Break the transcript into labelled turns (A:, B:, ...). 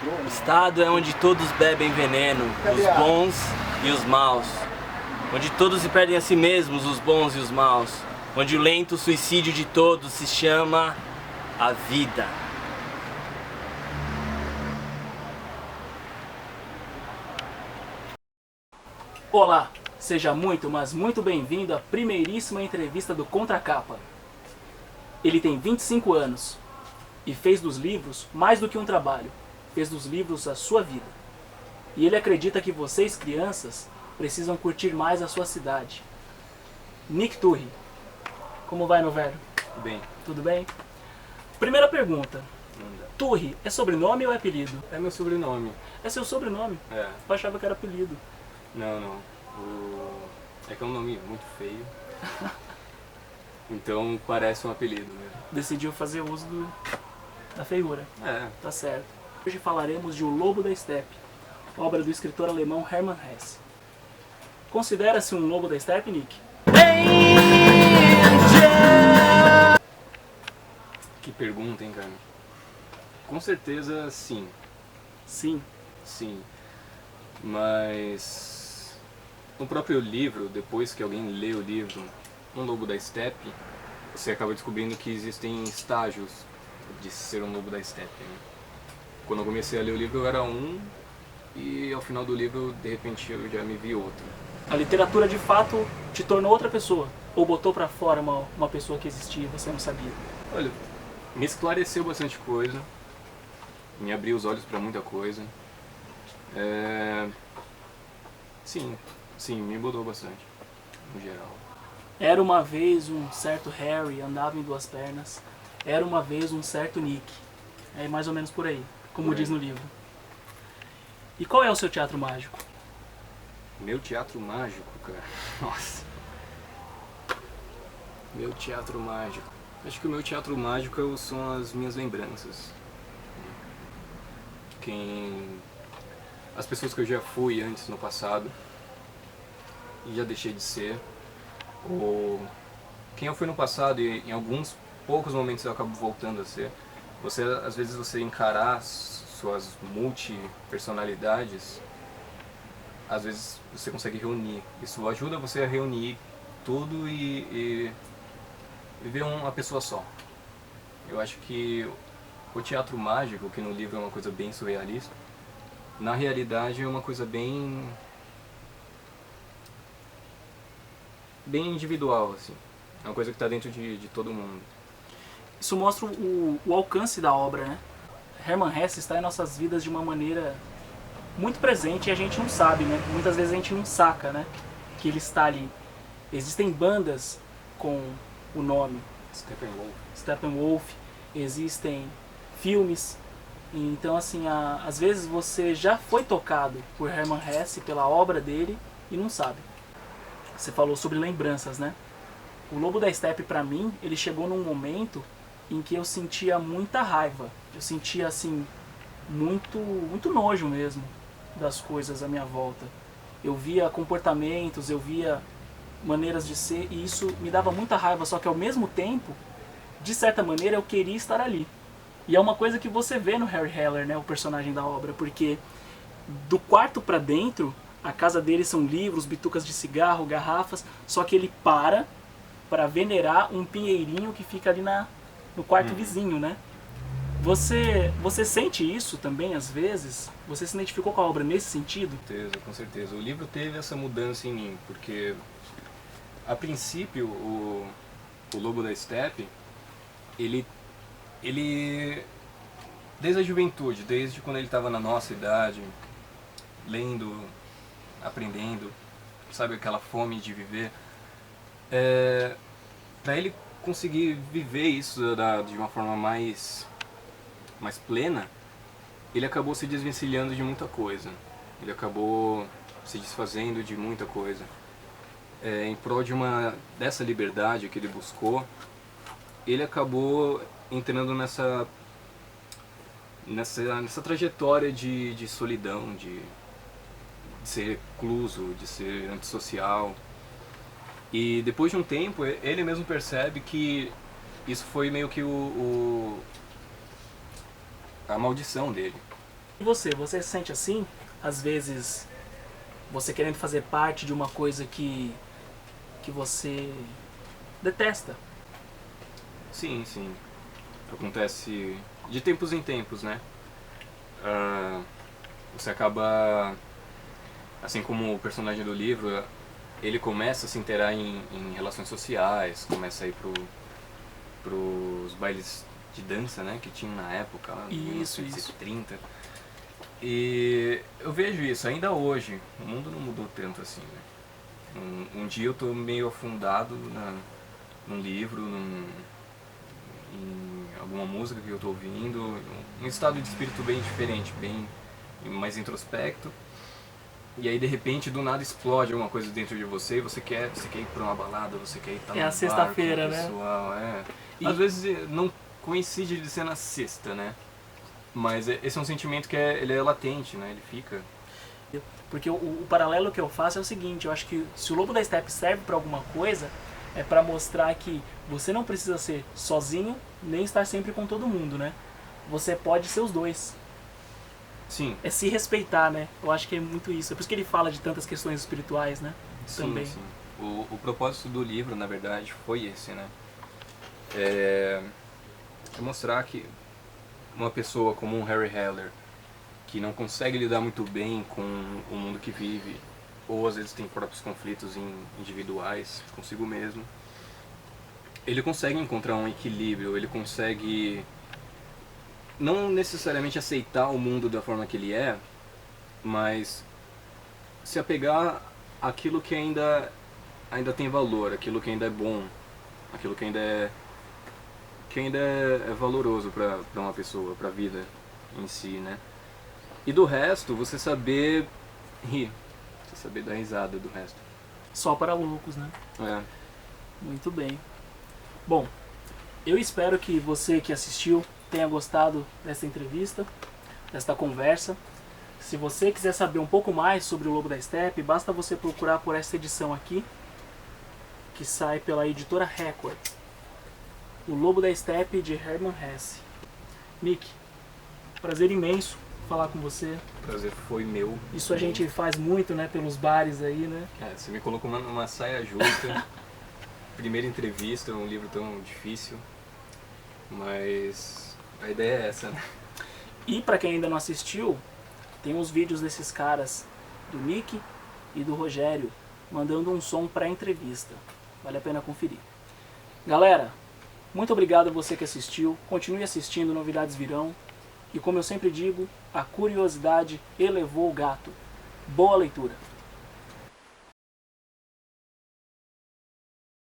A: O estado é onde todos bebem veneno, os bons e os maus. Onde todos se perdem a si mesmos, os bons e os maus. Onde o lento suicídio de todos se chama a vida.
B: Olá, seja muito, mas muito bem-vindo à primeiríssima entrevista do Contracapa. Ele tem 25 anos e fez dos livros mais do que um trabalho, fez dos livros a sua vida. E ele acredita que vocês, crianças, precisam curtir mais a sua cidade. Nick Turri, como vai, meu velho?
A: Tudo bem.
B: Tudo bem? Primeira pergunta. Turri é sobrenome ou é apelido?
C: É meu sobrenome.
B: É seu sobrenome?
C: É.
B: Eu achava que era apelido.
C: Não. É que é um nome muito feio. Então parece um apelido mesmo.
B: Decidiu fazer uso da feiura.
C: É.
B: Tá certo. Hoje falaremos de O Lobo da Steppe, obra do escritor alemão Hermann Hesse. Considera-se um lobo da steppe, Nick?
C: Que pergunta, hein, cara? Com certeza, sim.
B: Sim.
C: Sim. Mas no próprio livro, depois que alguém lê o livro Um Lobo da Steppe, você acaba descobrindo que existem estágios de ser um lobo da steppe, né? Quando eu comecei a ler o livro eu era um, e ao final do livro, de repente, eu já me vi outro.
B: A literatura de fato te tornou outra pessoa? Ou botou pra fora uma pessoa que existia e você não sabia?
C: Olha, me esclareceu bastante coisa, me abriu os olhos para muita coisa. Sim, me mudou bastante, no geral.
B: Era uma vez um certo Harry, andava em duas pernas. Era uma vez um certo Nick. É mais ou menos por aí, como diz no livro. E qual é o seu teatro mágico?
C: Meu teatro mágico, cara. Nossa. Meu teatro mágico. Acho que o meu teatro mágico são as minhas lembranças. As pessoas que eu já fui antes no passado e já deixei de ser. Ou quem eu fui no passado e em alguns poucos momentos eu acabo voltando a ser. Às vezes você encarar suas multi-personalidades, às vezes você consegue reunir. Isso ajuda você a reunir tudo e viver uma pessoa só. Eu acho que o teatro mágico, que no livro é uma coisa bem surrealista, na realidade é uma coisa bem individual, assim. É uma coisa que está dentro de todo mundo.
B: Isso mostra o alcance da obra, né? Hermann Hesse está em nossas vidas de uma maneira muito presente e a gente não sabe, né? Muitas vezes a gente não saca, né? Que ele está ali. Existem bandas com o nome Steppenwolf, existem filmes. Então, assim, às vezes você já foi tocado por Hermann Hesse, pela obra dele, e não sabe. Você falou sobre lembranças, né? O Lobo da Steppe, pra mim, ele chegou num momento em que eu sentia muita raiva. Eu sentia, assim, muito nojo mesmo das coisas à minha volta. Eu via comportamentos, eu via maneiras de ser, e isso me dava muita raiva, só que ao mesmo tempo, de certa maneira, eu queria estar ali. E é uma coisa que você vê no Harry Heller, né, o personagem da obra, porque do quarto pra dentro, a casa dele são livros, bitucas de cigarro, garrafas, só que ele para venerar um pinheirinho que fica ali no quarto vizinho, né? Você sente isso também, às vezes? Você se identificou com a obra nesse sentido?
C: Com certeza. O livro teve essa mudança em mim, porque a princípio o Lobo da Steppe, ele desde a juventude, desde quando ele estava na nossa idade, lendo, aprendendo, sabe, aquela fome de viver, para ele conseguir viver isso de uma forma mais plena, ele acabou se desvencilhando de muita coisa, ele acabou se desfazendo de muita coisa, em prol dessa liberdade que ele buscou. Ele acabou entrando nessa trajetória de solidão, de ser recluso, de ser antissocial. E depois de um tempo, ele mesmo percebe que isso foi meio que a maldição dele.
B: E você se sente assim? Às vezes, você querendo fazer parte de uma coisa que você detesta.
C: Sim, sim. Acontece de tempos em tempos, né? Você acaba, assim como o personagem do livro, ele começa a se inteirar em relações sociais, começa a ir pros bailes de dança, né, que tinha na época, em 1930. E eu vejo isso ainda hoje. O mundo não mudou tanto assim, né? Um dia eu tô meio afundado num livro, em alguma música que eu tô ouvindo, um estado de espírito bem diferente, bem mais introspecto. E aí de repente do nada explode alguma coisa dentro de você e você quer ir pra uma balada, você quer ir estar
B: É a sexta-feira, né?
C: Às vezes não coincide de ser na sexta, né? Mas esse é um sentimento que ele é latente, né? Ele fica.
B: Porque o paralelo que eu faço é o seguinte, eu acho que se o Lobo da Steppe serve pra alguma coisa, é pra mostrar que você não precisa ser sozinho, nem estar sempre com todo mundo, né? Você pode ser os dois.
C: Sim.
B: É se respeitar, né? Eu acho que é muito isso. É por isso que ele fala de tantas questões espirituais, né?
C: Sim,
B: também.
C: sim. O propósito do livro, na verdade, foi esse, né? É mostrar que uma pessoa como um Harry Heller, que não consegue lidar muito bem com o mundo que vive, ou às vezes tem próprios conflitos individuais consigo mesmo, ele consegue encontrar um equilíbrio, ele consegue não necessariamente aceitar o mundo da forma que ele é, mas se apegar àquilo que ainda tem valor, aquilo que ainda é bom, aquilo que ainda é valoroso para uma pessoa, para a vida em si, né? E do resto, você saber rir, você saber dar risada do resto.
B: Só para loucos, né?
C: É.
B: Muito bem. Bom, eu espero que você que assistiu tenha gostado dessa entrevista, desta conversa. Se você quiser saber um pouco mais sobre o Lobo da Steppe, basta você procurar por essa edição aqui, que sai pela editora Record. O Lobo da Steppe, de Hermann Hesse. Nick, prazer imenso falar com você.
C: O prazer foi meu.
B: Isso a gente faz muito, né, pelos bares aí, né?
C: Você me colocou numa saia justa. Primeira entrevista, um livro tão difícil. Mas a ideia é essa, né?
B: E para quem ainda não assistiu, tem os vídeos desses caras, do Nick e do Rogério, mandando um som pré-entrevista. Vale a pena conferir. Galera, muito obrigado a você que assistiu. Continue assistindo, novidades virão. E como eu sempre digo, a curiosidade elevou o gato. Boa leitura!